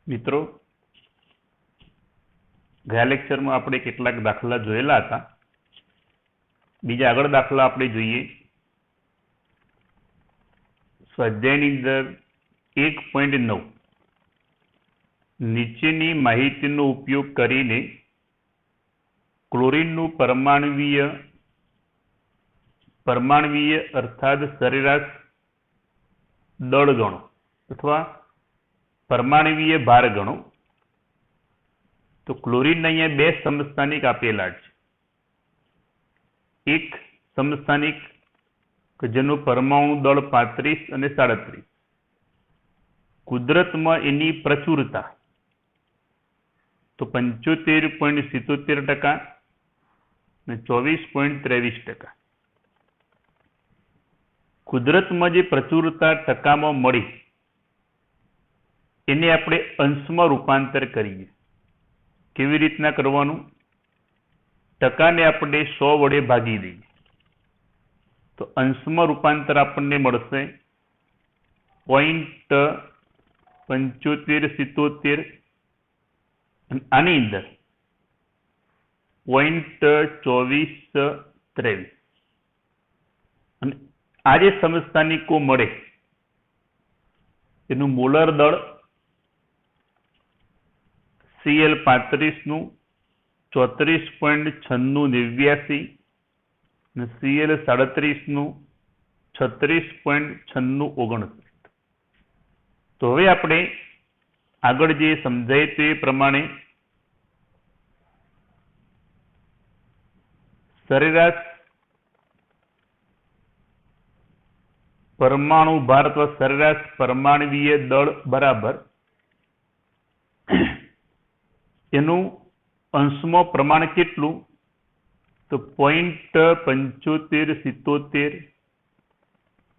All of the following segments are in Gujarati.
મિત્રો, ગયા લેક્ચરમાં આપણે કેટલાક દાખલા જોયેલા હતા. બીજા આગળ દાખલા આપણે જોઈએ. સ્વાધ્યાયની અંદર 1.9 નીચેની માહિતીનો ઉપયોગ કરીને ક્લોરીનનું પરમાણવીય અર્થાત સરેરાશ દળ ગણો અથવા પરમાણવીય ભાર ગણો. તો ક્લોરીન અહીંયા બે સમસ્થાનિક આપેલા છે. એક સમસ્થાનિક કે જેનું પરમાણુ દળ 35 અને 37. કુદરતમાં એની પ્રચુરતા તો 75.77% અને 24.23%. કુદરતમાં જે પ્રચુરતા ટકામાં મળી એને આપણે અંશમાં રૂપાંતર કરીએ. કેવી રીતના કરવાનું? ટકાને આપણે 100 વડે ભાગી દઈએ તો અંશમાં રૂપાંતર આપણને મળશે 0.7577 અને આની અંદર 0.2423. અને આ જે સમસ્થાનિકો મળે એનું મોલર દળ Cl35 નું 34.9689 અને Cl37 નું 36.9659. તો હવે આપણે આગળ જે સમજાય તે પ્રમાણે સરેરાશ પરમાણુ ભાર અથવા સરેરાશ પરમાણવીય દળ બરાબર એનું અંશમાં પ્રમાણ કેટલું? તો 0.7577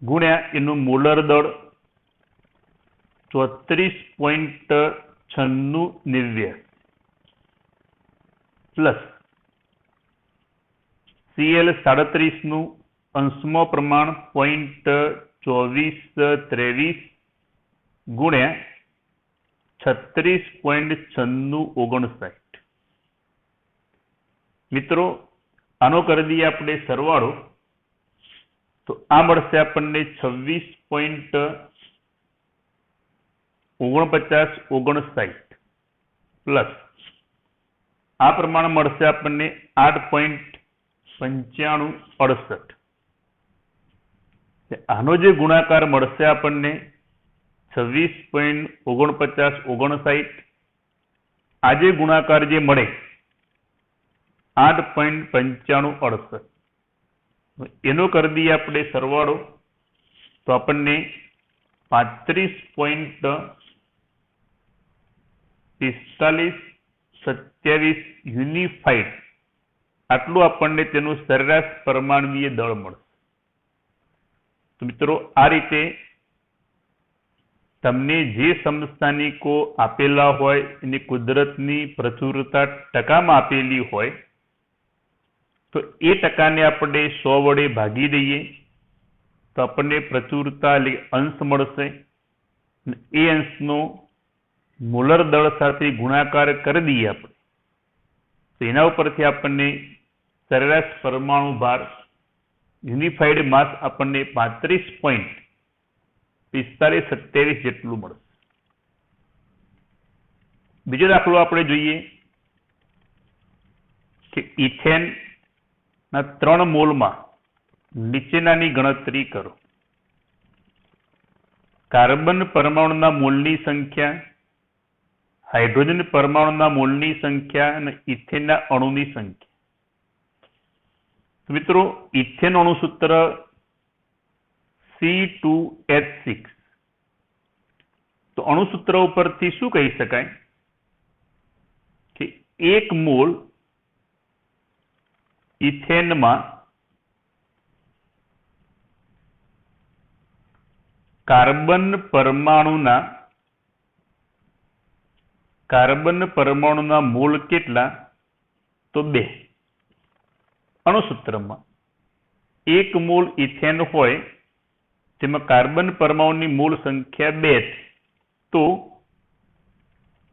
ગુણ્યા એનું મોલર દળ 34.9689 પ્લસ Cl37 નું અંશમાં પ્રમાણ 0.2423 ગુણ્યા 36.9659. મિત્રો, આનો કરી દઈએ આપણે સરવાળો તો આ મળશે આપણને 26.4959 પ્લસ આ પ્રમાણ મળશે આપણને 8.9568. આનો જે ગુણાકાર મળશે આપણને 26.4959. આ જે ગુણાકાર જે મળે 8.9568. એનો કરી દઈએ આપણે સરવાળો તો આપણને 35.4527 યુનિફાઈડ આટલું આપણને તેનું સરેરાશ પરમાણવીય દળ મળશે. તો મિત્રો, આ રીતે તમને જે સમસ્થાનિકો આપેલા હોય એની કુદરતની પ્રચુરતા ટકામાં આપેલી હોય તો એ ટકાને આપણે 100 વડે ભાગી દઈએ તો આપણને પ્રચુરતા અંશ મળશે. એ અંશનો મોલર દળ સાથે ગુણાકાર કરી દઈએ આપણે તો એના ઉપરથી આપણને સરેરાશ પરમાણુ ભાર યુનિફાઈડ માસ આપણને 35.4527 જેટલું મળશે. બીજો દાખલો આપણે જોઈએ કે ઇથેન ના 3 મોલમાં નીચેનાની ગણતરી કરો. કાર્બન પરમાણુના મોલની સંખ્યા, હાઇડ્રોજન પરમાણુના મોલની સંખ્યા અને ઇથેનના અણુની સંખ્યા. મિત્રો, ઇથેન અણુ સૂત્ર C2H6. તો અણુ સૂત્ર ઉપરથી શું કહી શકાય કે 1 મોલ ઇથેનમાં કાર્બન પરમાણુના મોલ કેટલા? તો 2. અણુસૂત્રમાં 1 મોલ ઇથેન હોય તેમાં કાર્બન પરમાણુની મૂળ સંખ્યા 2 તો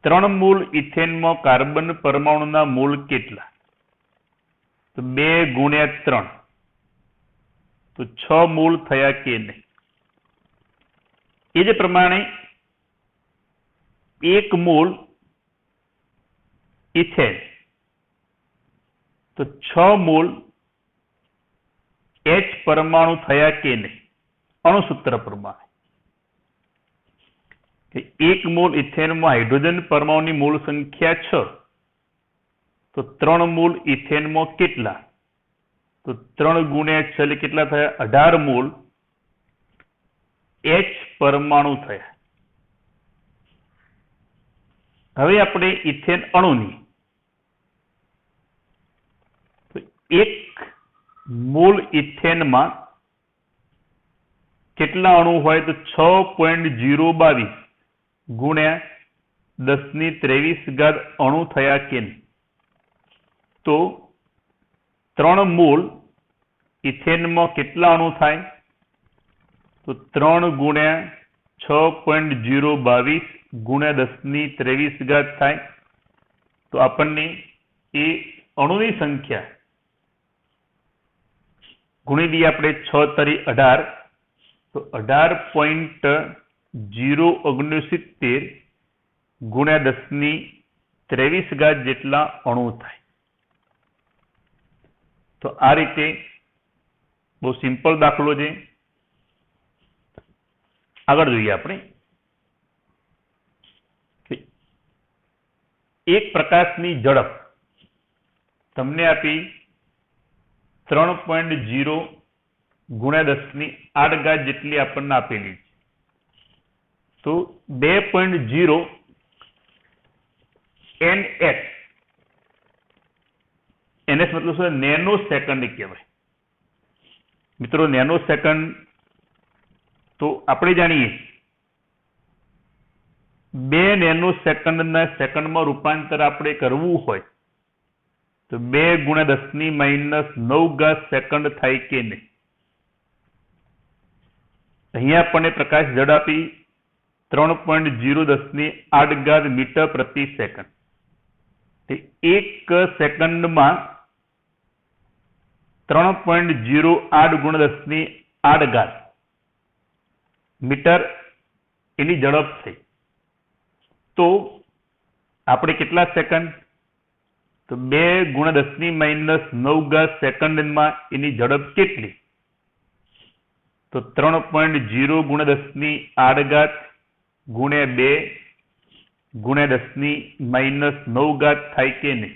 3 મોલ ઇથેનમાં કાર્બન પરમાણુના મોલ કેટલા? તો 2 ગુણ્યા 3, તો 6 મોલ થયા કે નહીં? એ જ પ્રમાણે 1 મોલ ઇથેન, તો 6 મોલ H પરમાણુ થયા કે નહીં? અણુસૂત્ર પ્રમાણે 1 મોલ ઇથેનમાં હાઇડ્રોજન પરમાણુની મોલ સંખ્યા 6, તો 3 મોલ ઇથેનમાં કેટલા? તો 3 ગુણ્યા 6 એટલે કેટલા થયા? 18 મોલ H પરમાણુ થયા. હવે આપણે ઇથેન અણુની, તો 1 મોલ ઇથેનમાં કેટલા અણુ હોય? તો 6.022 ગુણ્યા 1023 અણુ થયા કે નહીં? તો 3 મોલ ઇથેનમાં કેટલા અણુ થાય? તો 3 ગુણ્યા 6.022 ગુણ્યા 1023 થાય. તો આપણને એ અણુની સંખ્યા ગુણી દઈએ આપણે 6 તરી 18, તો 18.069 ગુણ્યા 1023 જેટલા અણુ થાય. તો આ રીતે બહુ સિમ્પલ દાખલો છે. આગળ જોઈએ આપણે. એક પ્રકાશની ઝડપ તમને આપી 3.0 ગુણ્યા 10⁸ જેટલી આપણને આપેલી છે. તો 2.0 NS, NS મતલબ શું? નેનો સેકન્ડ કહેવાય. મિત્રો નેનો સેકન્ડ તો આપણે જાણીએ 2 નેનો સેકન્ડના સેકન્ડમાં રૂપાંતર આપણે કરવું હોય તો 2 ગુણ્યા 10⁻9 સેકન્ડ થાય કે નહીં? અહીંયા આપણને પ્રકાશ ઝડપ આપી 3.0 મીટર પ્રતિ સેકન્ડ. એક સેકન્ડમાં 3.08 ગુણ્યા 10⁸ મીટર એની ઝડપ થઈ. તો આપણે કેટલા સેકન્ડ? તો 2 ગુણ્યા 10⁻9 સેકન્ડમાં એની ઝડપ કેટલી? તો 3.0 ગુણ્યા 10⁸ ગુણ્યા 2 ગુણ્યા 10⁻9 થાય કે નહીં?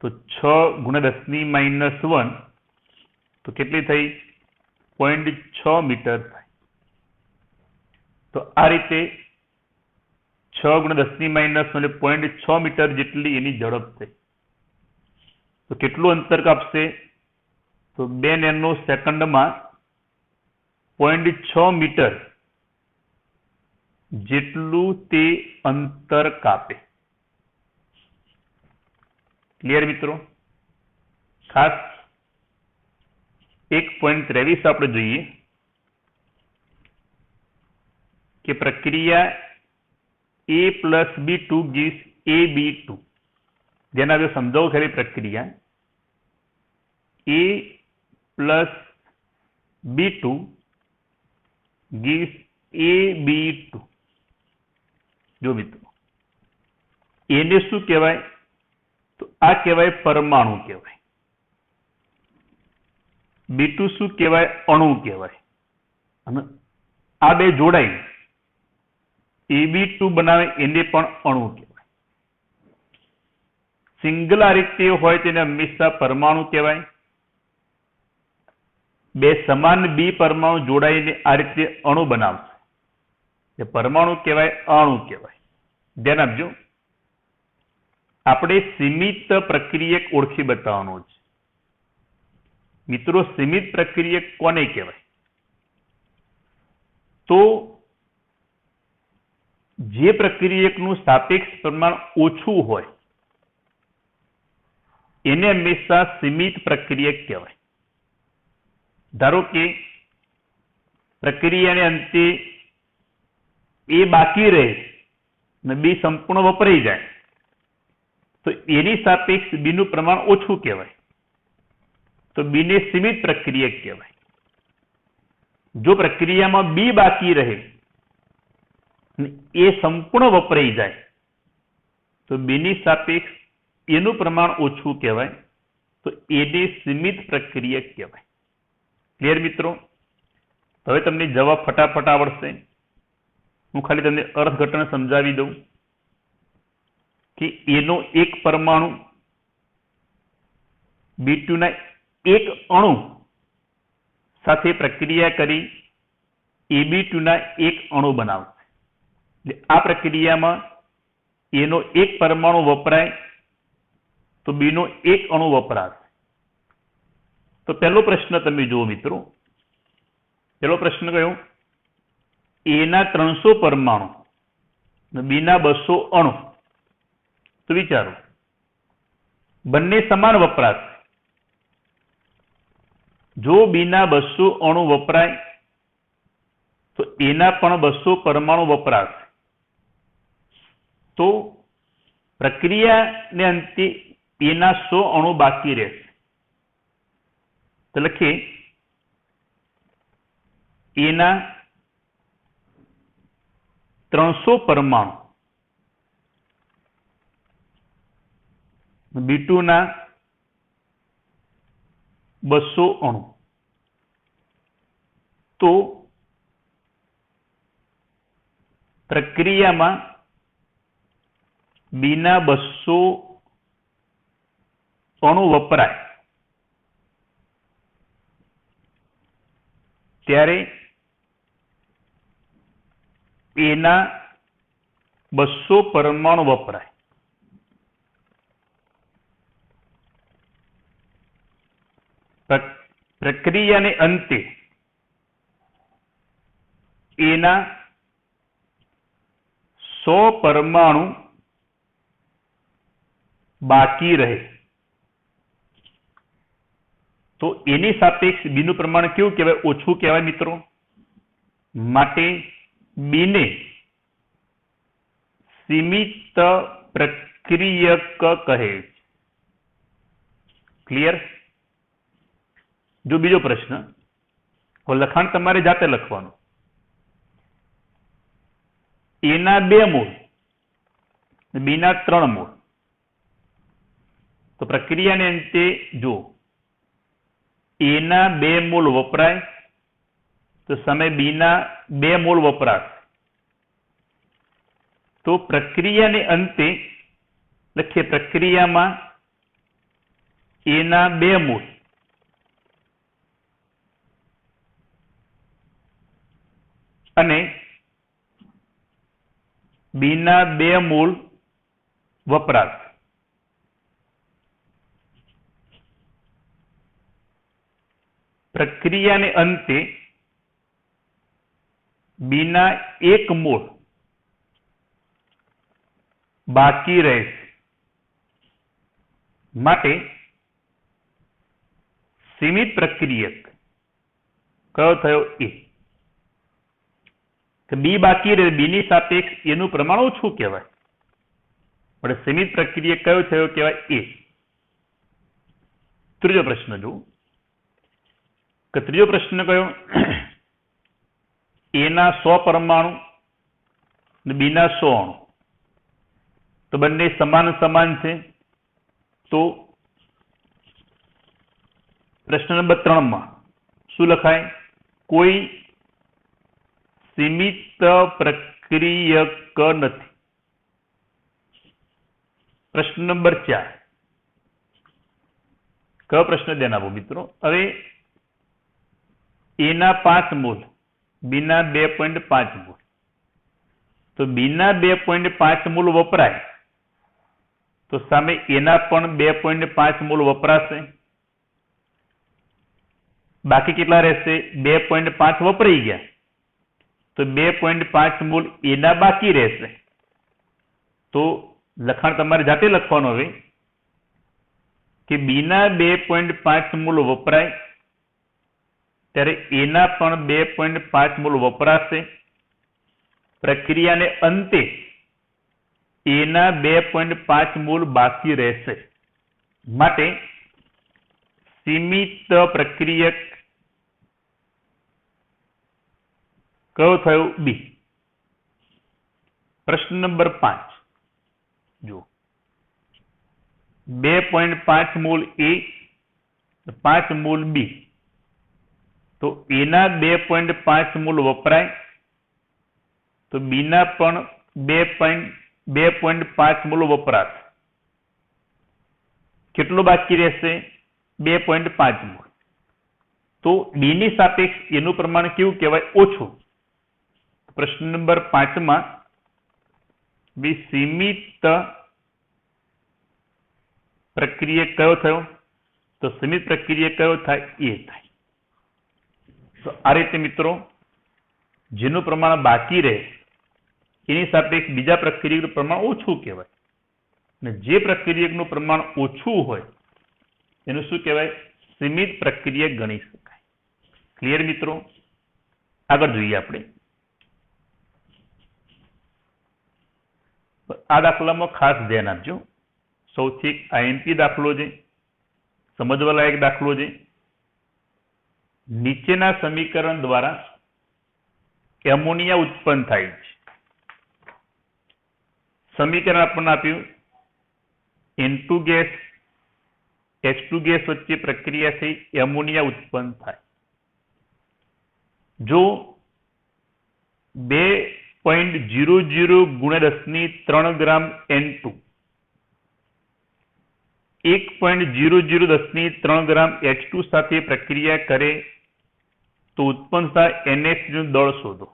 તો 6 ગુણ્યા 10⁻1, તો કેટલી થઈ? 0.6 મીટર થાય. તો આ રીતે 6 ગુણ્યા 10⁻9 એટલે 0.6 મીટર જેટલી એની ઝડપ થઈ. તો કેટલું અંતર કાપશે? તો 2 નેનો સેકન્ડમાં 0.6 મીટર જેટલું તે અંતર કાપે. ક્લિયર મિત્રો? ખાસ 1.23 આપણે જોઈએ કે પ્રક્રિયા A+B2 gives AB2. જેના જો સમજાવું ખરી પ્રક્રિયા A+B2 gives AB2. જો મિત્રો એને શું કહેવાય? તો આ કહેવાય પરમાણુ કહેવાય. B2 શું કહેવાય? અણુ કહેવાય. અને આ બે જોડાઈ AB2 બનાવે એને પણ અણુ કહેવાય. સિંગ્યુલારિટી હોય તેને હંમેશા પરમાણુ કહેવાય. બે સમાન બી પરમાણુ જોડાઈને આ રીતે અણુ બનાવશે એ પરમાણુ કહેવાય, અણુ કહેવાય. ધ્યાન આપજો. આપણે સીમિત પ્રક્રિયક ઓળખી બતાવવાનો છે. મિત્રો સીમિત પ્રક્રિયક કોને કહેવાય? તો જે પ્રક્રિયકનું સાપેક્ષ પ્રમાણ ઓછું હોય એને હંમેશા સીમિત પ્રક્રિયક કહેવાય. ધારો કે પ્રક્રિયાને અંતે એ બાકી રહે ને બી સંપૂર્ણ વપરાઈ જાય તો એની સાપેક્ષ બીનું પ્રમાણ ઓછું કહેવાય, તો બીને સીમિત પ્રક્રિયક કહેવાય. જો પ્રક્રિયામાં બી બાકી રહે એ સંપૂર્ણ વપરાઈ જાય તો બીની સાપેક્ષ એનું પ્રમાણ ઓછું કહેવાય, તો એને સીમિત પ્રક્રિયક કહેવાય. ક્લિયર મિત્રો? હવે તમને જવાબ ફટાફટ આવડશે. હું ખાલી તમને અર્થઘટન સમજાવી દઉં કે એનો એક પરમાણુ B2 ના એક અણુ સાથે પ્રક્રિયા કરી AB2 ના એક અણુ બનાવશે. આ પ્રક્રિયામાં એનો એક પરમાણુ વપરાય તો બીનો એક અણુ વપરાશે. તો પહેલો પ્રશ્ન તમે જુઓ મિત્રો. પહેલો પ્રશ્ન કયો? એના 300 પરમાણુ અને બીના 200 અણુ. તો વિચારો, બંને સમાન વપરાશે. જો બીના 200 અણુ વપરાય તો એના પણ 200 પરમાણુ વપરાશે. તો પ્રક્રિયાને અંતે એના 100 અણુ બાકી રહેશે. તો લખીએ એના 300 પરમાણુ B2 ના 200 અણુ. તો પ્રક્રિયામાં બીના 200 અણુ વપરાય ત્યારે એના 200 પરમાણુ વપરાય. પ્રક્રિયાને અંતે એના 100 પરમાણુ બાકી રહે તો એની સાપેક્ષ બીનું પ્રમાણ કેવું કહેવાય? ઓછું કહેવાય મિત્રો. માટે બીને સીમિત પ્રક્રિયક કહે. ક્લિયર? જો બીજો પ્રશ્ન, લખાણ તમારે જાતે લખવાનું. એના 2 મૂળ બીના 3 મૂળ. તો પ્રક્રિયાને અંતે જો એના 2 મૂળ વપરાય તો સામે બીના 2 મૂળ વપરાશે. તો પ્રક્રિયાને અંતે લખીએ પ્રક્રિયામાં એના 2 મૂળ અને બીના 2 મૂળ વપરાશે. પ્રક્રિયાને અંતે બીના 1 મૂળ બાકી રહેશે. માટે સીમિત પ્રક્રિયક કયો થયો? એ. બી બાકી રહે, બીની સાપેક્ષ એનું પ્રમાણ ઓછું કહેવાય. પણ સીમિત પ્રક્રિયક કયો થયો કહેવાય? એ. ત્રીજો પ્રશ્ન જુઓ. ત્રીજો પ્રશ્ન કયો? એના 100 પરમાણુ અને બીના 100 અણુ. તો બંને સમાન સમાન છે. તો પ્રશ્ન નંબર 3 માં શું લખાય? કોઈ સીમિત પ્રક્રિયક નથી. પ્રશ્ન નંબર 4 કયો પ્રશ્ન ધ્યાન આપો મિત્રો? હવે એના 5 મૂળ બીના 2.5 મૂળ. તો બીના 2.5 મૂળ વપરાય તો સામે એના પણ 2.5 મૂળ વપરાશે. બાકી કેટલા રહેશે? 2.5 વપરાઈ ગયા તો 2.5 મૂળ એના બાકી રહેશે. તો લખાણ તમારે જાતે લખવાનું હવે કે બીના 2.5 મૂળ વપરાય ત્યારે એના પણ 2.5 મૂળ વપરાશે. પ્રક્રિયાને અંતે એના 2.5 મોલ બાકી રહેશે. માટે સીમિત પ્રક્રિયક કયો થયો? બી. પ્રશ્ન નંબર 5 જો 2.5 મોલ એ 5 મોલ બી, તો એના 2.5 મોલ વપરાય તો બીના પણ 2.5 મોલ વપરાશ. કેટલો બાકી રહેશે? 2.5 મોલ. તો બીની સાપેક્ષ એનું પ્રમાણ કેવું કહેવાય? ઓછું. પ્રશ્ન નંબર 5 માં સીમિત પ્રક્રિયક કયો થયો? તો સીમિત પ્રક્રિયક કયો થાય? એ થાય. તો આ રીતે મિત્રો જેનું પ્રમાણ બાકી રહે એની સાપેક્ષ બીજા પ્રક્રિયકનું પ્રમાણ ઓછું કહેવાય, અને જે પ્રક્રિયકનું પ્રમાણ ઓછું હોય એનું શું કહેવાય? સીમિત પ્રક્રિયક ગણી શકાય. ક્લિયર મિત્રો? આગળ જોઈએ આપણે. આ દાખલામાં ખાસ ધ્યાન આપજો. સૌથી આઈએમપી દાખલો છે, સમજવા લાયક દાખલો છે. નીચેના સમીકરણ દ્વારા એમોનિયા ઉત્પન્ન થાય છે. સમીકરણ આપણને આપ્યું N2 ગેસ H2 ગેસ વચ્ચે પ્રક્રિયા થઈ એમોનિયા ઉત્પન્ન થાય. જો 2.00 ગુણ્યા 10³ ગ્રામ N2 1.00 ગ્રામ H2 સાથે પ્રક્રિયા કરે તો ઉત્પન્ન થાય NH નું દળ શોધો.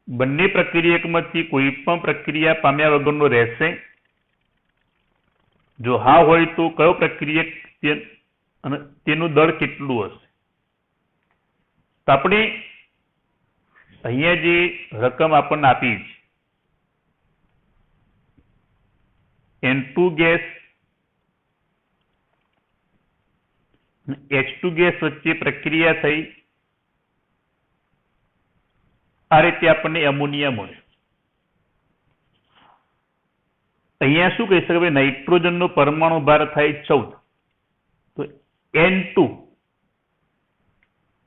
બંને પ્રક્રિયકમાંથી કોઈ પણ પ્રક્રિયા પામ્યા વગરનો રહેશે? જો હા હોય તો કયો પ્રક્રિયક અને તેનું દળ કેટલું હશે? તો આપણે અહીંયા જે રકમ આપણને આપી છે N2 ગેસ H2 ગેસ વચ્ચે પ્રક્રિયા થઈ, આ રીતે આપણને એમોનિયા મળે. અહીંયા શું કહી શકાય? નાઇટ્રોજનનો પરમાણુ ભાર થાય 14, તો N2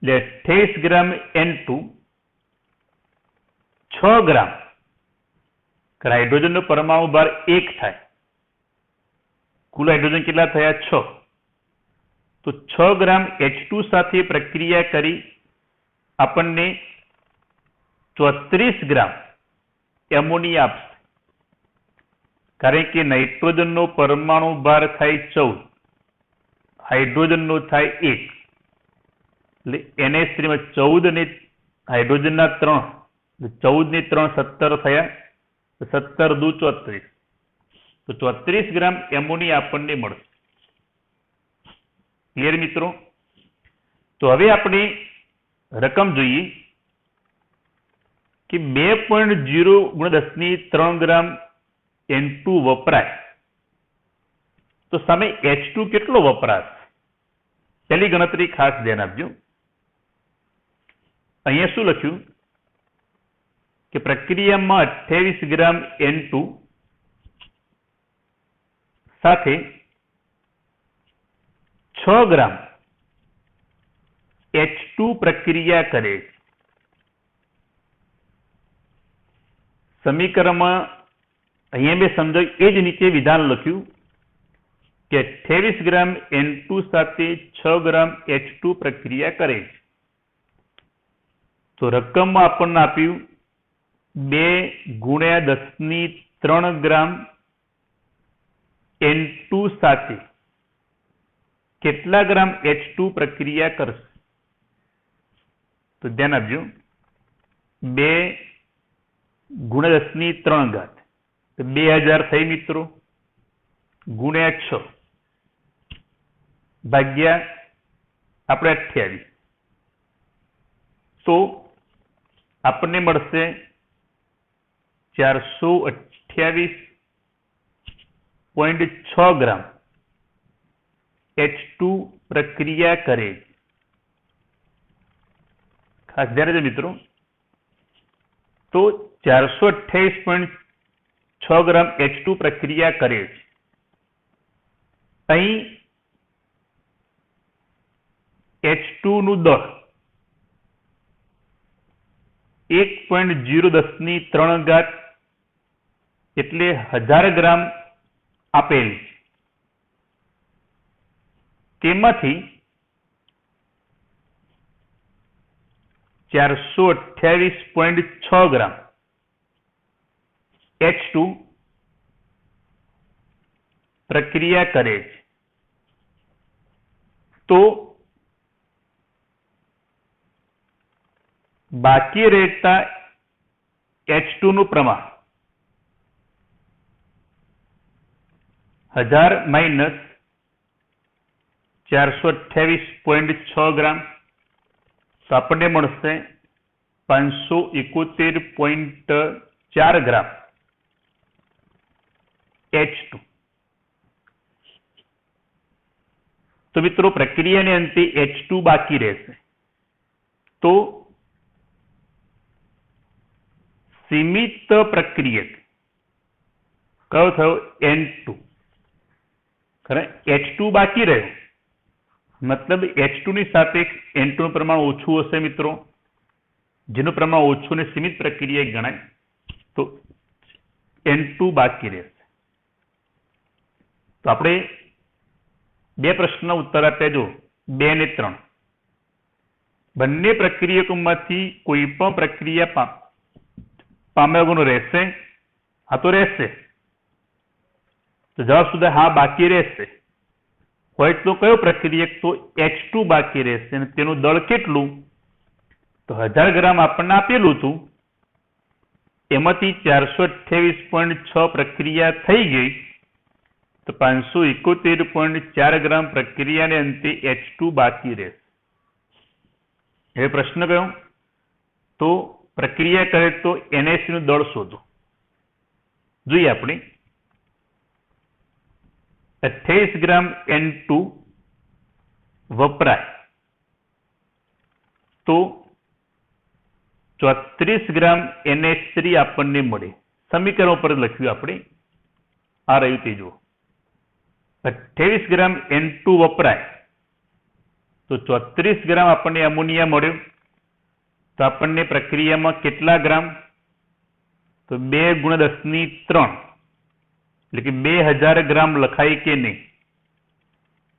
એટલે 28 ગ્રામ N2 6 ગ્રામ, હાઇડ્રોજનનો પરમાણુ ભાર 1 થાય, કુલ હાઇડ્રોજન કેટલા થયા? 6. તો 6 ગ્રામ H2 સાથે પ્રક્રિયા કરી આપણને 34 ગ્રામ એમોનિયા આપશે. કારણ કે નાઇટ્રોજનનો પરમાણુ ભાર થાય 14, હાઇડ્રોજનનો થાય 1, એટલે NH3 માં 14 અને હાઇડ્રોજનના 3, 14 ને 3 17 થયા, 17 દુ 34, તો 34 ગ્રામ એમોનિયા આપણને મળશે. ક્લિયર મિત્રો? તો હવે આપણે રકમ જોઈએ કે 2.0 ગુણ્યા 10³ ગ્રામ N2 વપરાય તો સામે H2 કેટલો વપરાશ? પહેલી ગણતરી ખાસ ધ્યાન આપજો. અહીંયા શું લખ્યું કે પ્રક્રિયામાં 28 ગ્રામ N2 સાથે 6 ગ્રામ H2 પ્રક્રિયા કરે. સમીકરણમાં અહીંયા મેં સમજાવ્યું એ જ નીચે વિધાન લખ્યું કે 28 ગ્રામ N2 સાથે 6 ગ્રામ H2 પ્રક્રિયા કરે. તો રકમમાં આપણને આપ્યું 2 ગુણ્યા 10³ ગ્રામ N2 સાથે કેટલા ગ્રામ H2 પ્રક્રિયા કરશે? તો ધ્યાન આપજો, 2 ગુણ્યા 10³ તો 2000 થઈ મિત્રો, ગુણ્યા 6 ભાગ્યા આપણે 28, તો આપણને મળશે 428.6 ગ્રામ H2 પ્રક્રિયા કરે. ખાસ ધ્યાન રાખજો મિત્રો. તો 428.6 6 ગ્રામ H2 પ્રક્રિયા કરે છે. અહીં H2 નું દળ 1.010 એટલે 1000 ગ્રામ આપેલ છે. તેમાંથી 428.6 ગ્રામ H2 પ્રક્રિયા કરે છે. તો બાકી રહેતા H2 નું પ્રમાણ 1000 માઇનસ 428.6 ગ્રામ, તો આપણને મળશે 571.4 ગ્રામ H2. તો મિત્રો પ્રક્રિયાને અંતે H2 બાકી રહેશે. તો સીમિત પ્રક્રિયક કયો થયો? N2. H2 બાકી રહ્યો મતલબ H2 ની સાપેક્ષ N2 નું પ્રમાણ ઓછું હશે મિત્રો. જેનું પ્રમાણ ઓછું ને સીમિત પ્રક્રિયા ગણાય. તો N2 બાકી રહેશે. તો આપણે બે પ્રશ્નના ઉત્તર આપ્યા જો 2 અને 3. બંને પ્રક્રિયકોમાંથી કોઈ પણ પ્રક્રિયા પામ્યા વગરનું રહેશે? હા તો રહેશે. તો જવાબ સુધા હા બાકી રહેશે. હોય તો કયો પ્રક્રિયક? તો H2 બાકી રહેશે. અને તેનું દળ કેટલું? તો 1000 ગ્રામ આપણને આપેલું હતું, એમાંથી 428.6 પ્રક્રિયા થઈ ગઈ, તો 571.4 ગ્રામ પ્રક્રિયાને અંતે H2 બાકી રહેશે. હવે પ્રશ્ન કયો? તો પ્રક્રિયા કરે તો NH નું દળ શોધો. જોઈએ આપણે 28 ગ્રામ N2 વપરાય તો 34 ગ્રામ NH3 આપણને મળે. સમીકરણ ઉપર લખ્યું આપણે, આ રહ્યું તે જુઓ. 28 ગ્રામ N2 વપરાય તો 34 ગ્રામ આપણને એમોનિયા મળ્યો. તો આપણને પ્રક્રિયામાં કેટલા ગ્રામ? તો 2 × 10⁻³ એટલે કે 2000 ગ્રામ લખાય કે નહીં?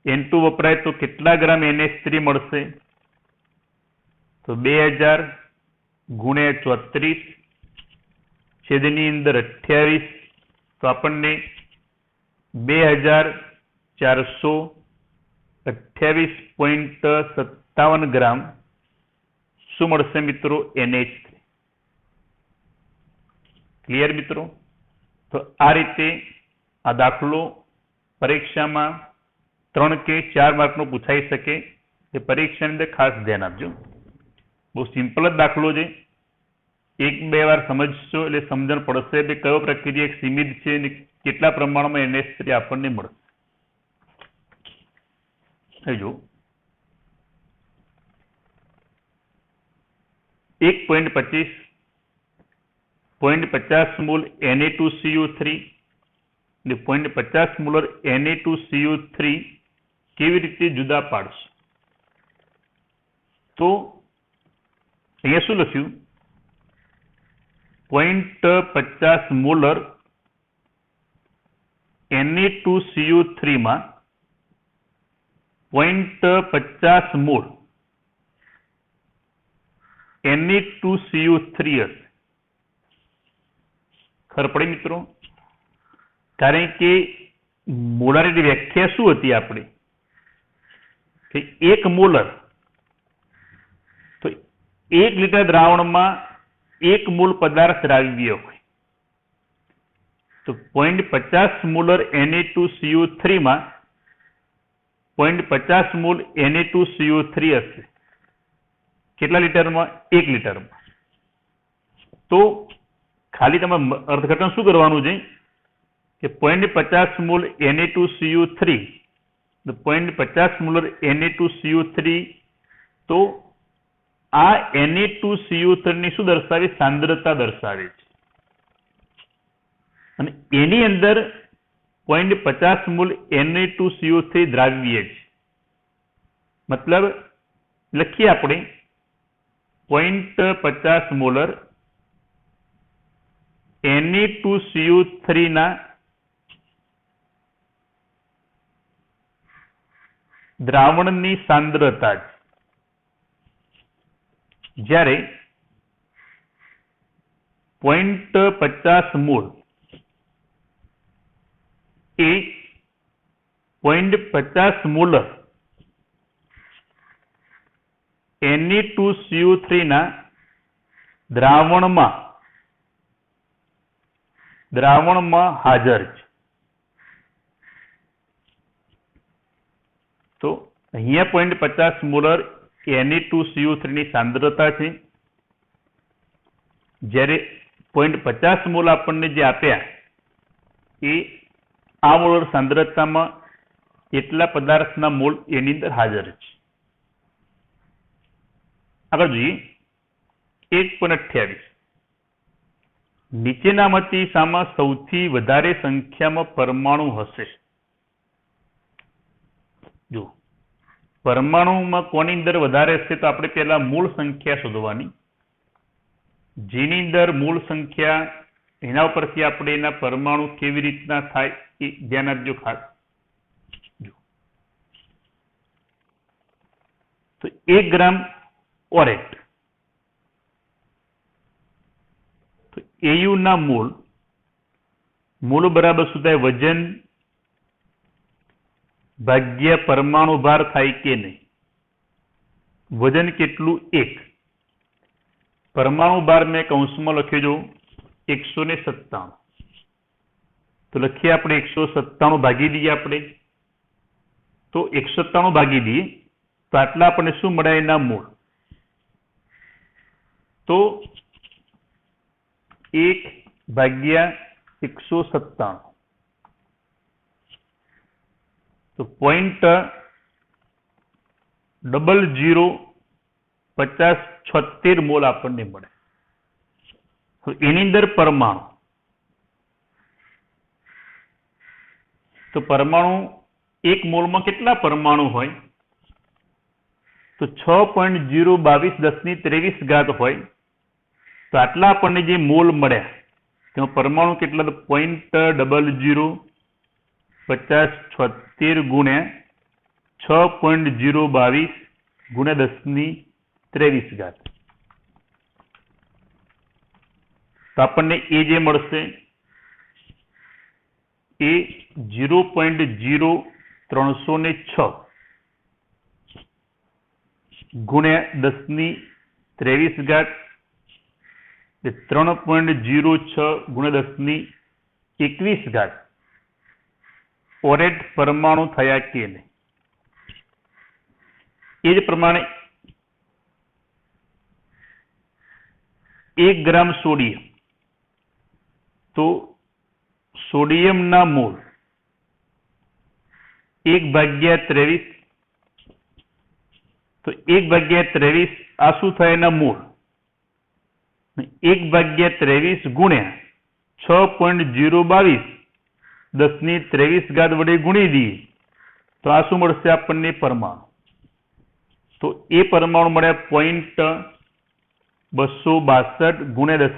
N2 વપરાય તો કેટલા ગ્રામ NH3 મળશે? તો 2000 × 34 છેદની અંદર 28, તો આપણને 2428.57 ગ્રામ શું મળશે મિત્રો? NH3. ક્લિયર મિત્રો? તો આ રીતે આ દાખલો પરીક્ષામાં 3 કે 4 માર્કનો પૂછાઈ શકે. એ પરીક્ષાની અંદર ખાસ ધ્યાન આપજો. બહુ સિમ્પલ જ દાખલો છે. 1-2 વાર સમજશો એટલે સમજણ પડશે કે કયો પ્રક્રિયા સીમિત છે અને કેટલા પ્રમાણમાં NH3 આપણને મળશે. જો 0.50 મોલ Na2CO3 અને 0.50 મોલર Na2CO3 કેવી રીતે જુદા પાડશે? તો અહીંયા શું લખ્યું? 0.50 મોલર Na2CO3 માં 0.50 મોલ Na2CO3 હશે. ખબર પડી મિત્રો? કારણ કે મોલારિટી વ્યાખ્યા શું હતી આપણી? કે 1 મોલર તો 1 લિટર દ્રાવણમાં 1 મોલ પદાર્થ દ્રાવ્ય હોય તો 0.50 મોલર Na2CO3 માં 0.50 મોલ Na2CO3 હશે. કેટલા લિટરમાં? 1 લિટરમાં. તો ખાલી તમારે અર્થઘટન શું કરવાનું છે કે 0.50 મોલ Na2CO3 0.50 મોલર Na2CO3 તો આ Na2CO3 ની શું દર્શાવે? સાંદ્રતા દર્શાવે છે. અને એની અંદર 0.50 મોલ Na2CO3 દ્રાવ્ય છે. મતલબ લખીએ આપણે 0.50 મોલર Na2CO3 ના દ્રાવણની સાંદ્રતા છે. જ્યારે 0.50 મોલ એ 0.50 મોલર Na2CO3 ના દ્રાવણમાં હાજર છે. તો અહીંયા 0.50 મોલર Na2CO3 ની સાંદ્રતા છે. જ્યારે 0.50 મોલ આપણને જે આપ્યા એ આ મોલર સાંદ્રતામાં એટલા પદાર્થના મોલ એની અંદર હાજર છે. આગળ જોઈએ 1.28. નીચેનામાંથી શામાં સૌથી વધારે સંખ્યામાં પરમાણુ હશે? જો પરમાણુમાં કોની અંદર વધારે હશે તો આપણે પહેલા મૂળ સંખ્યા શોધવાની. જેની અંદર મૂળ સંખ્યા એના ઉપરથી આપણે એના પરમાણુ કેવી રીતના થાય એ ધ્યાન આપજો ખાસ. તો 1 ગ્રામ ઓરેટ તો Au ના મૂળ બરાબર શું થાય? વજન ભાગ્યા પરમાણુ ભાર થાય કે નહીં? વજન કેટલું? 1. પરમાણુ ભાર મેં કૌંસમાં લખ્યો 197. તો લખીએ આપણે 197 ભાગી દઈએ આપણે. તો 197 ભાગી દઈએ તો આટલા આપણને શું મળે? એના મૂળ. તો 1/197 તો 0.005076 મોલ આપણને મળે. તો એની અંદર પરમાણુ, તો પરમાણુ એક મોલમાં કેટલા પરમાણુ હોય? તો 6.022 × 1023 હોય. તો આટલા આપણને જે મોલ મળ્યા તેમાં પરમાણુ કેટલા? 0.005076 ગુણ્યા 6.022 ગુણ્યા 1023. તો આપણને એ જે મળશે એ 0.0306 ગુણ્યા 1023 3.06 ગુણ્યા 1021 ઓરેટ પરમાણુ થયા કે નહીં? એ જ પ્રમાણે 1 ગ્રામ સોડિયમ તો સોડિયમના મોલ 1/23 તો 1/23 આ શું થાય? એના મૂળ. 1/23 ગુણ્યા 6.022 1023 વડે ગુણી દઈએ તો આ શું મળશે આપણને? પરમાણુ. તો એ પરમાણુ મળ્યા 0.262 ગુણ્યા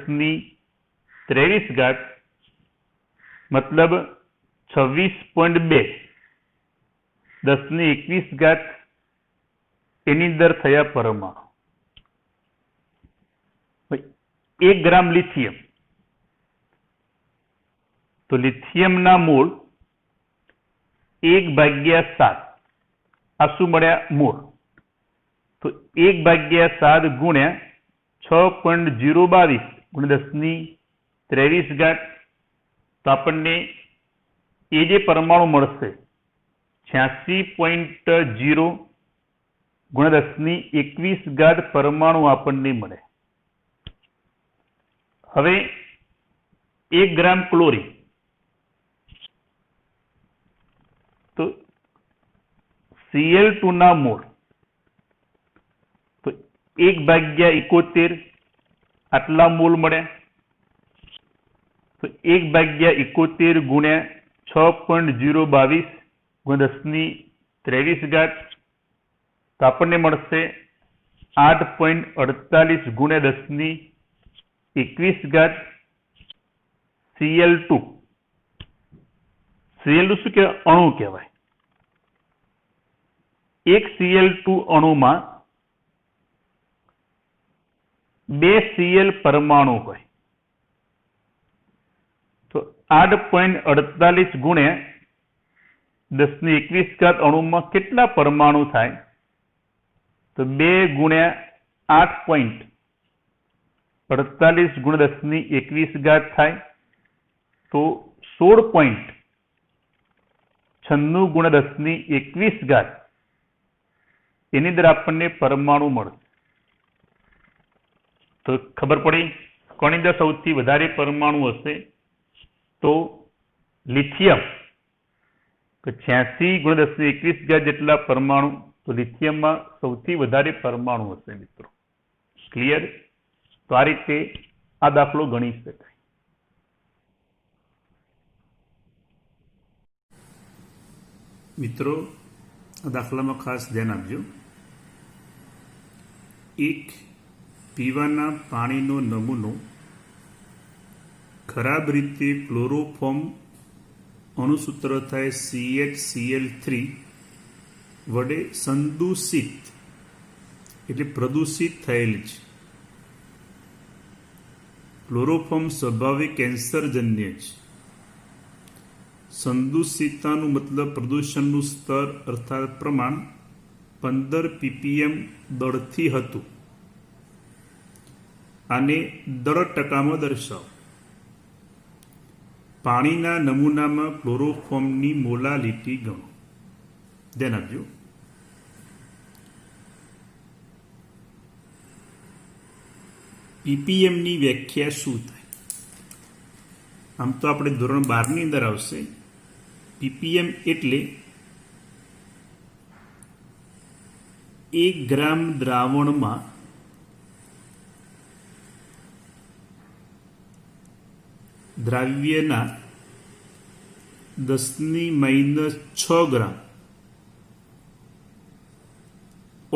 1023 મતલબ 26.2 1021 એની અંદર થયા પરમાણુ. 1 ગ્રામ લિથિયમ તો લિથિયમના મૂળ 1/7 આ શું મળ્યા? મૂળ. તો 1/7 ગુણ્યા 6.022 ગુણ્યા 1023 તો આપણને એ જે પરમાણુ મળશે 86.0 ગુણ્યા 1021 પરમાણુ આપણને મળે. હવે 1 ગ્રામ ક્લોરીન તો Cl2 ના મોલ તો 1/71 આટલા મોલ મળ્યા. તો 1/71 ગુણ્યા 6.022 ગુણ્યા 10⁻23 તો આપણને મળશે 8.48 ગુણ્યા 10⁻21 Cl2 Cl2 શું કહેવાય? અણુ કહેવાય. એક Cl2 અણુમાં 2 Cl પરમાણુ હોય તો 8.48 ગુણ્યા 10⁻21 અણુમાં કેટલા પરમાણુ થાય? તો 2 ગુણ્યા 8.48 ગુણ્યા 10⁻21 થાય તો 16.96 ગુણ્યા 10⁻21 એની અંદર આપણને પરમાણુ મળશે. તો ખબર પડી કોની અંદર સૌથી વધારે પરમાણુ હશે? તો લિથિયમ 86 ગુણ્યા 10⁻21 જેટલા પરમાણુ. તો લિથિયમમાં સૌથી વધારે પરમાણુ હશે મિત્રો. ક્લિયર? તો આ રીતે આ દાખલો ગણી શકાય. મિત્રો આ દાખલામાં ખાસ ધ્યાન આપજો. એક પીવાના પાણીનો નમૂનો ખરાબ રીતે ક્લોરોફોર્મ અણુસૂત્ર થાય CHCl3 વડે સંદૂષિત એટલે પ્રદૂષિત થયેલ છે. ક્લોરોફોર્મ સ્વાભાવિક કેન્સરજન્ય છે. સંદૂષિતતાનું મતલબ પ્રદૂષણનું સ્તર અર્થાત પ્રમાણ 15 ppm દળથી હતું. આને દળ ટકામાં દર્શાવો. પાણીના નમૂનામાં ક્લોરોફોર્મની મોલાલિટી ગણો. ધ્યાન આપજો. પીપીએમની વ્યાખ્યા શું થાય? આમ તો આપણે ધોરણ 12 ની અંદર આવશે. પીપીએમ એટલે 1 ગ્રામ દ્રાવણમાં દ્રાવ્યના 10⁻⁶ ગ્રામ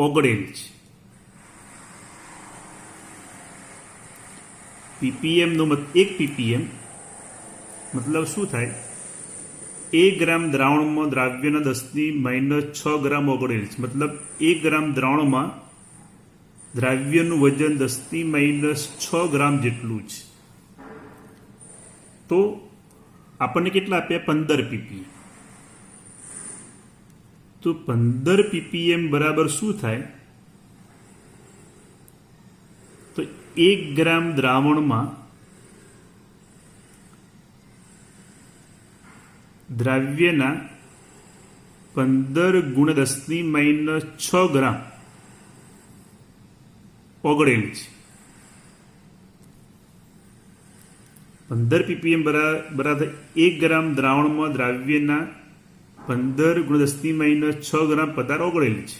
ઓગળેલ છે. પીપીએમનો એક પીપીએમ મતલબ શું થાય? 1 ગ્રામ દ્રાવણમાં દ્રાવ્યના 10⁻⁶ ગ્રામ ઓગળેલ છે. મતલબ 1 ગ્રામ દ્રાવણમાં દ્રાવ્યનું વજન 10⁻⁶ ગ્રામ જેટલું છે. તો આપણને કેટલા આપ્યા? 15 ppm. તો 15 ppm બરાબર શું થાય? તો 1 ગ્રામ દ્રાવણમાં દ્રાવ્યના 15 ગુણ્યા 10⁻⁶ ગ્રામ ઓગળેલ છે. 15 ppm બરાબર 1 ગ્રામ દ્રાવણમાં દ્રાવ્યના 15 ગુણ્યા 10⁻⁶ ગ્રામ પદાર્થ ઓગળેલ છે.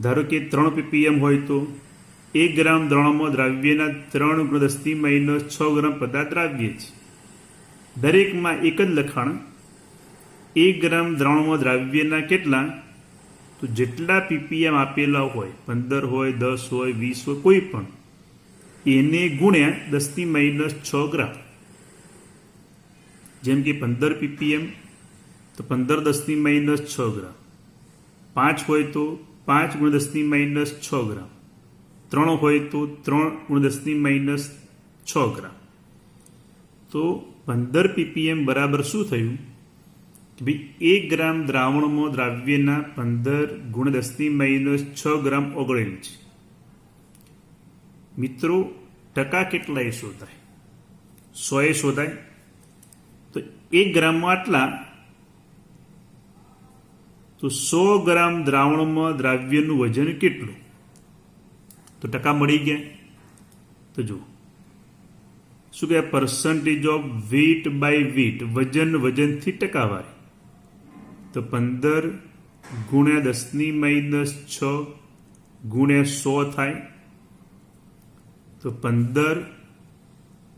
ધારો કે 3 ppm હોય તો 1 ગ્રામ દ્રાવણમાં દ્રાવ્યના 3 ગુણ્યા 10⁻⁶ ગ્રામ પદાર્થ દ્રાવ્ય છે. દરેકમાં એક જ લખાણ. 1 ગ્રામ દ્રાવણમાં દ્રાવ્યના કેટલા? તો જેટલા પીપીએમ આપેલા હોય, 15 હોય, 10 હોય, 20 હોય, કોઈ પણ, એને ગુણ્યા 10⁻⁶ ગ્રામ. જેમ કે 15 ppm તો 15 10⁻⁶ ગ્રામ. 5 હોય તો 5 ગુણ્યા 10⁻⁶ ગ્રામ. 3 હોય તો 3 ગુણ્યા 10⁻⁶ ગ્રામ. તો 15 ppm બરાબર શું થયું? કે ભાઈ 1 ગ્રામ દ્રાવણમાં દ્રાવ્યના 15 ગુણ્યા 10⁻⁶ ગ્રામ ઓગળેલ છે. મિત્રો ટકા કેટલા એ શોધાય? 100 એ શોધાય. તો 1 ગ્રામમાં આટલા, તો 100 ગ્રામ દ્રાવણમાં દ્રાવ્યનું વજન કેટલું? તો ટકા મળી ગયા. તો જુઓ શું કહેવાય? Percentage of weight by weight, વજનથી ટકાવારી. તો 15 ગુણ્યા 10⁻⁶ ગુણ્યા 100 થાય. તો 15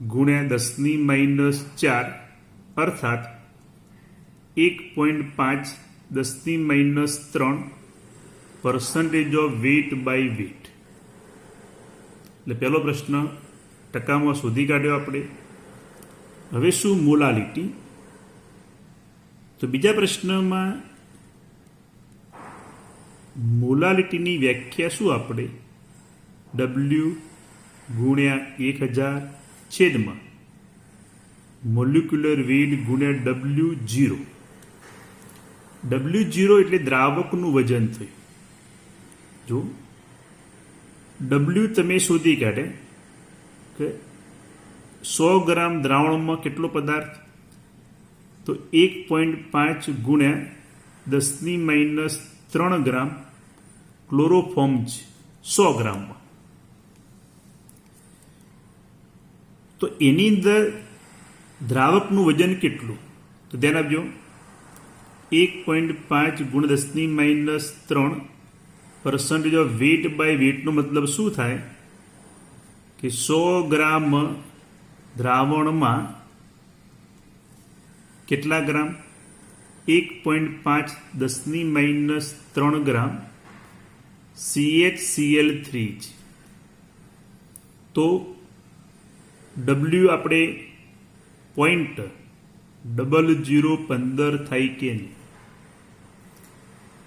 ગુણ્યા 10⁻⁴ અર્થાત 1.5 10⁻³ percentage of weight by weight. એટલે પહેલો પ્રશ્ન ટકામાં શોધી કાઢ્યો આપણે. હવે શું મોલાલિટી? તો બીજા પ્રશ્નમાં મોલાલિટીની વ્યાખ્યા શું આપણે? W ગુણ્યા 1000 છેદમાં મોલિક્યુલર વેઇટ ગુણ્યા W0. W0 એટલે દ્રાવકનું વજન થયું. જો W તમે શોધી કાઢે કે 100 ગ્રામ દ્રાવણમાં કેટલો પદાર્થ? તો 1.5 ગુણ્યા 10⁻³ ગ્રામ ક્લોરોફોર્મ છે 100 ગ્રામમાં. તો એની અંદર દ્રાવકનું વજન કેટલું? તો ધ્યાન આપજો. 1.5 ગુણ્યા 10⁻³ percentage of weight by weight નો મતલબ શું થાય કે 100 ગ્રામ દ્રાવણમાં કેટલા ગ્રામ? 1.5 10⁻³ ગ્રામ CHCl3 છે. તો W આપણે પોઈન્ટ 0015 થાય કે નહીં?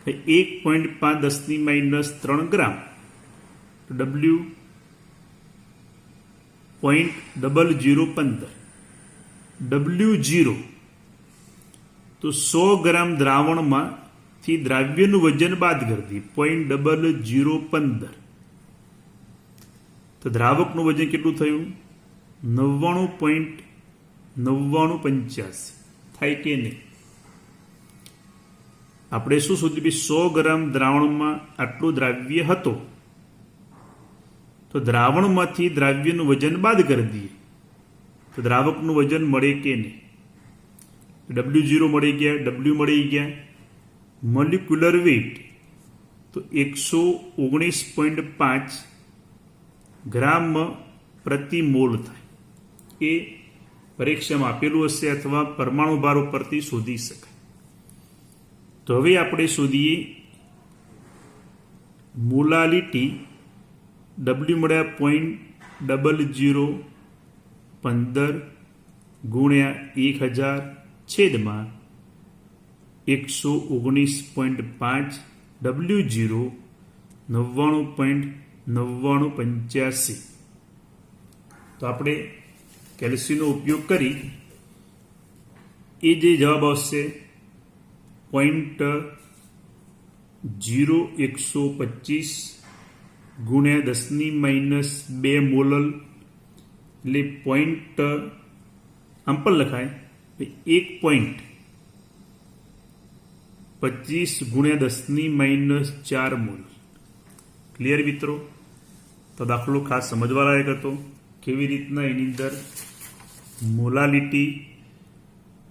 1.5 10⁻³ ગ્રામ W 0.0015 W0. તો 100 ગ્રામ દ્રાવણમાંથી દ્રાવ્યનું વજન બાદ કરી દઈએ 0.0015. તો દ્રાવકનું વજન કેટલું થયું? 99.9985 થાય કે નહીં? આપણે શું શોધ્યું? 100 ગ્રામ દ્રાવણમાં આટલું દ્રાવ્ય હતો, તો દ્રાવણમાંથી દ્રાવ્યનું વજન બાદ કરી દઈએ તો દ્રાવકનું વજન મળે કે નહીં? W0 મળી ગયા, W મળી ગયા. મોલિક્યુલર વેઇટ તો 119.5 ગ્રામ પ્રતિ મોલ થાય. એ પરીક્ષામાં આપેલું હશે અથવા પરમાણુ ભાર ઉપરથી શોધી શકાય. તો હવે આપણે શોધીએ મોલાલિટી. W મળ્યા 0.0015 ગુણ્યા 1000 છેદમાં 119.5 W0 99.9985. તો આપણે કેલ્સીનો ઉપયોગ કરી એ જે જવાબ આવશે 0.0125 ગુણ્યા 10⁻² મોલલ એટલે પોઈન્ટ આમ પણ લખાય 1.25 ગુણ્યા 10⁻⁴ મોલ. ક્લિયર મિત્રો? તો દાખલો ખાસ સમજવા લાયક હતો. કેવી રીતના એની અંદર મોલાલિટી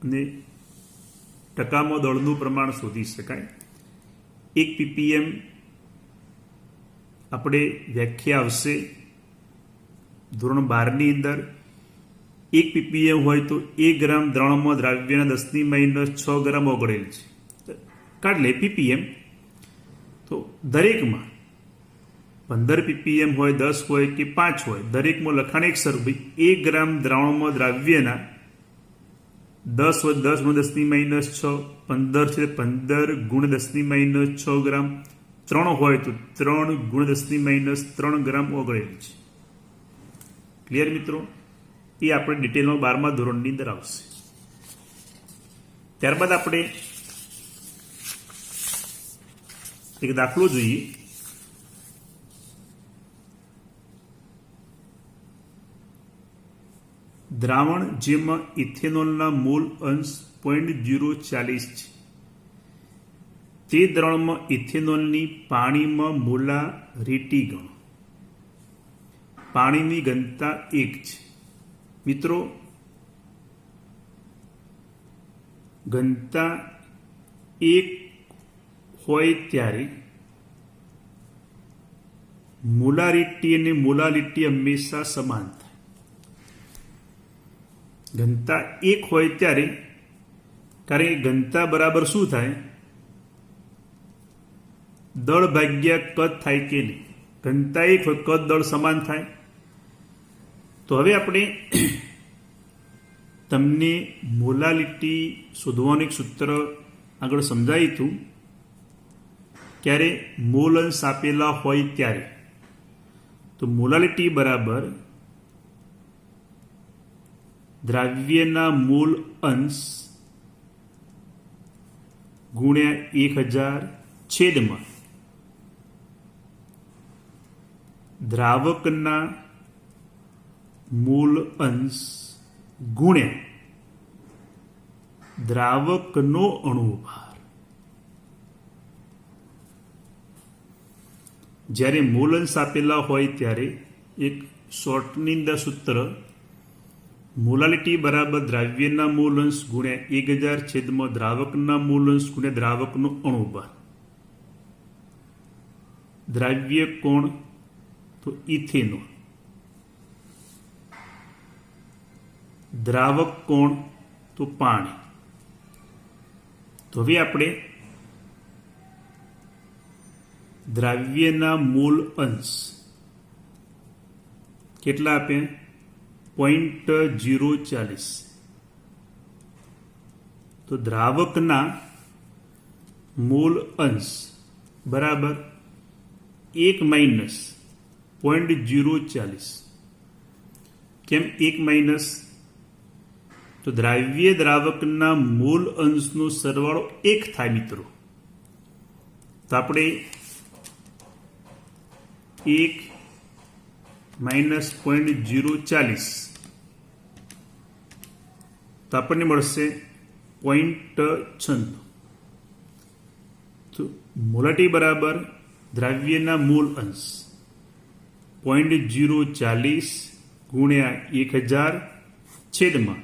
અને ટકામાં દળનું પ્રમાણ શોધી શકાય. 1 ppm આપણે વ્યાખ્યા આવશે ધોરણ 12ની અંદર. 1 ppm હોય તો 1 ગ્રામ દ્રાવણમાં દ્રાવ્યના 10⁻⁶ ગ્રામ ઓગળેલ છે. કાઢ લે ppm. તો દરેકમાં 15 ppm હોય, 10 હોય કે 5 હોય, દરેકમાં લખાણ એક સરખું. 1 ગ્રામ દ્રાવણમાં દ્રાવ્યના 10 હોય 10 ગુણ્યા 10⁻⁶, 15 છે 15 ગુણ્યા 10⁻⁶ ગ્રામ, 3 હોય તો 3 ગુણ્યા 10⁻³ ગ્રામ ઓગળેલ છે. ક્લિયર મિત્રો? એ આપણે ડિટેલમાં 12મા ધોરણની અંદર આવશે. ત્યારબાદ આપણે એક દાખલો જોઈએ. દ્રાવણ જેમાં ઇથેનોલના મોલ અંશ 0.040 છે. તે દ્રાવણમાં ઇથેનોલની પાણીમાં મોલારિટી ગણો. પાણીની ઘનતા 1 છે. મિત્રો, ઘનતા 1 હોય ત્યારે મોલારિટી અને મોલાલિટી હંમેશા સમાન થાય. ઘનતા 1 હોય ત્યારે, કારણ કે ઘનતા બરાબર શું થાય? દળ ભાગ્યા કદ થાય કે નહીં? ઘનતા 1 હોય, કદ દળ સમાન થાય. તો હવે આપણે તમને મોલાલિટી શોધવાનું એક સૂત્ર આગળ સમજાવ્યું હતું. ક્યારે? મોલ અંશ આપેલા હોય ત્યારે. તો મોલાલિટી બરાબર દ્રાવ્યના મૂલ અંશ ગુણ્યા 1000 છેદમાં દ્રાવકના મૂલ અંશ ગુણ્યા દ્રાવકનો અણુભાર. જ્યારે મૂલ અંશ આપેલા હોય ત્યારે એક શોર્ટની અંદર સૂત્ર મોલાલિટી બરાબર દ્રાવ્યના મૂલ અંશ ગુણ્યા 1000 છેદમાં દ્રાવકના મૂલ અંશ ગુણ્યા દ્રાવકનો અણુભાર. દ્રાવ્ય કોણ? તો ઇથેનોલ. દ્રાવક કોણ? તો પાણી. તો હવે આપણે દ્રાવ્યના મૂલ અંશ કેટલા આપ્યા? 0.040. તો દ્રાવકના મૂલ અંશ બરાબર 1 માઇનસ 0.040. કેમ 1 માઇનસ? તો દ્રાવ્ય દ્રાવકના મૂલ અંશનો સરવાળો 1 થાય મિત્રો. તો આપણે 1 માઇનસ 0.040 તો આપણને મળશે 0.96. તો મોલાલિટી બરાબર દ્રાવ્યના મૂળ અંશ 0.040 ગુણ્યા 1000 છેદમાં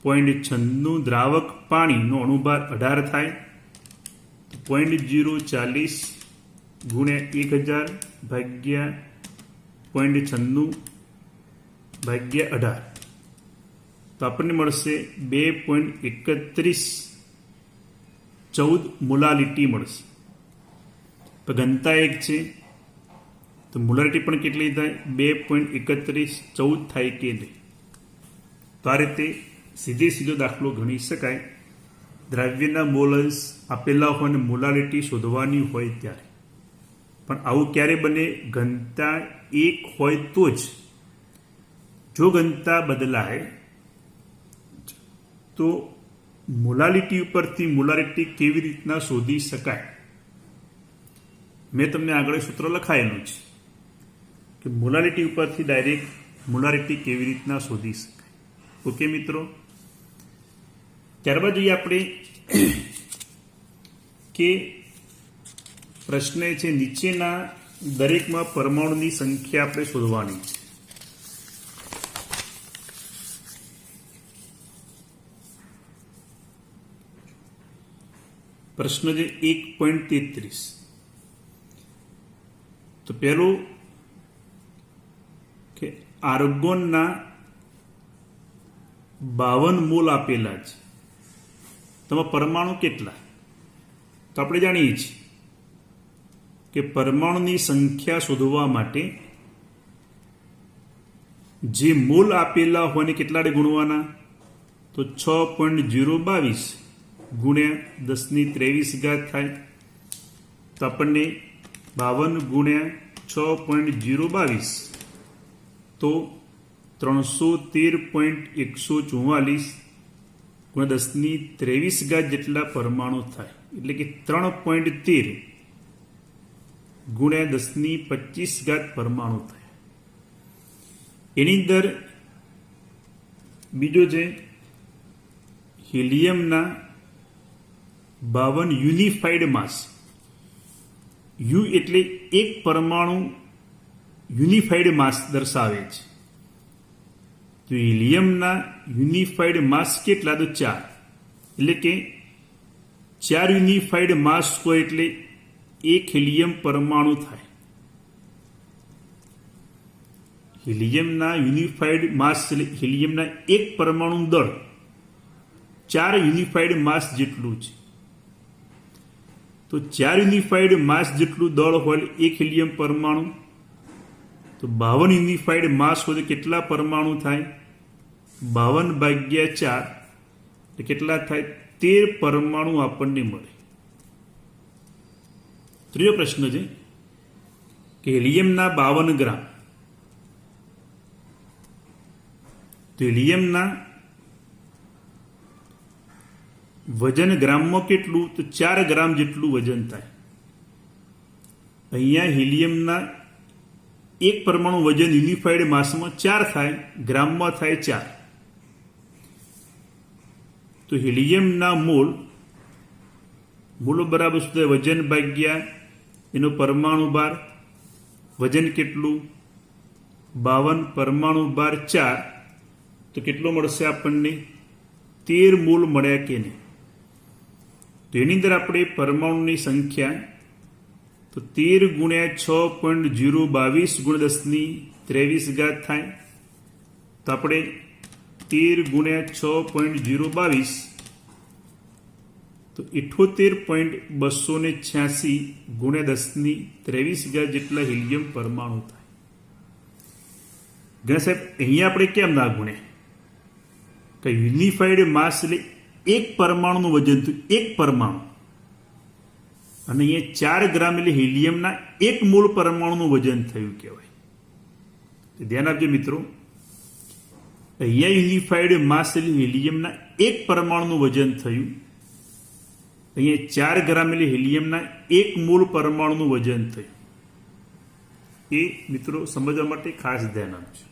0.96. દ્રાવક પાણીનો અણુભાર 18 થાય. તો 0.040 ગુણ્યા 1000 ભાગ્યા 0.96 ભાગ્યા 18 તો આપણને મળશે 2.3114 મોલાલિટી મળશે. તો ઘનતા 1 છે તો મોલાલિટી પણ કેટલી થાય? 2.3114 થાય કે નહીં? તો આ રીતે સીધો દાખલો ગણી શકાય. દ્રાવ્યના મોલ અંશ આપેલા હોય અને મોલાલિટી શોધવાની હોય ત્યારે. પણ આવું ક્યારે બને? ઘનતા 1 હોય તો જ. જો ઘનતા બદલાય તો મોલાલિટી ઉપરથી મોલાલિટી કેવી રીતના શોધી શકાય? મેં તમને આગળ સૂત્ર લખાયેલું છે કે મોલાલિટી ઉપરથી ડાયરેક્ટ મોલાલિટી કેવી રીતના શોધી શકાય. ઓકે મિત્રો, ત્યારબાદ જોઈએ આપણે કે પ્રશ્ન છે નીચેના દરેકમાં પરમાણુની સંખ્યા આપણે શોધવાની છે. પ્રશ્ન છે 1.33. તો પહેલું કે આર્ગોનના 52 મોલ આપેલા છે. તેમાં પરમાણુ કેટલા? તો આપણે જાણીએ છીએ કે પરમાણુની સંખ્યા શોધવા માટે જે મોલ આપેલા હોય ને કેટલા ગુણવાના? તો 6.022 ગુણ્યા 1023 થાય. તો આપણને 52 ગુણ્યા 6.022 તો 313.144 ગુણ્યા 1023 જેટલા પરમાણુ થાય. એટલે કે 3.13 ગુણ્યા 1025 પરમાણુ થાય. એની અંદર બીજો છે હિલિયમના 52 યુનિફાઈડ માસ. યુ એટલે એક પરમાણુ યુનિફાઈડ માસ દર્શાવે છે. તો હિલિયમના યુનિફાઈડ માસ કેટલા? તો 4. એટલે કે 4 યુનિફાઈડ માસ હોય એટલે એક હિલિયમ પરમાણુ થાય. હિલિયમના યુનિફાઈડ માસ એટલે હિલિયમના એક પરમાણુ દળ 4 યુનિફાઈડ માસ જેટલું છે. તો 4 યુનિફાઈડ માસ જેટલું દળ હોય એક હિલિયમ પરમાણુ, તો 52 યુનિફાઈડ માસ હોય તો કેટલા પરમાણુ થાય? 52/4 એટલે કેટલા થાય? 13 પરમાણુ આપણને મળે. ત્રીજો પ્રશ્ન છે કે હિલિયમના 52 ગ્રામ. તો હિલિયમના વજન ગ્રામમાં કેટલું? તો 4 ગ્રામ જેટલું વજન થાય. અહીંયા હિલિયમના એક પરમાણુ વજન યુનિફાઈડ માસમાં 4 થાય, ગ્રામમાં થાય 4. તો હિલિયમના મોલ બરાબર શું થાય? વજન ભાગ્યા એનો પરમાણુ ભાર. વજન કેટલું? 52, પરમાણુ ભાર 4, તો કેટલો મળશે આપણને? 13 મોલ મળ્યા કે નહીં? તો એની અંદર આપણે પરમાણુની સંખ્યા તો 13 ગુણ્યા 6.022 ગુણ્યા 10⁻23 થાય. તો આપણે 13 ગુણ્યા 6.022 તો 78.286 ગુણ્યા 10⁻23 જેટલા હિલિયમ પરમાણુ થાય. ગણ સાહેબ અહીંયા આપણે કેમ ના ગુણે? કે યુનિફાઈડ માસ એટલે એક પરમાણુનું વજન થયું, એક પરમાણુ, અને અહીંયા 4 ગ્રામ એટલે હિલિયમના 1 મોલ પરમાણુનું વજન થયું કહેવાય. ધ્યાન આપજો મિત્રો, અહીંયા યુનિફાઈડ માસ એટલે હિલિયમના 1 પરમાણુનું વજન થયું, અહીંયા 4 ગ્રામ એટલે હિલિયમના 1 મોલ પરમાણુનું વજન થયું. એ મિત્રો સમજવા માટે ખાસ ધ્યાન આપજો.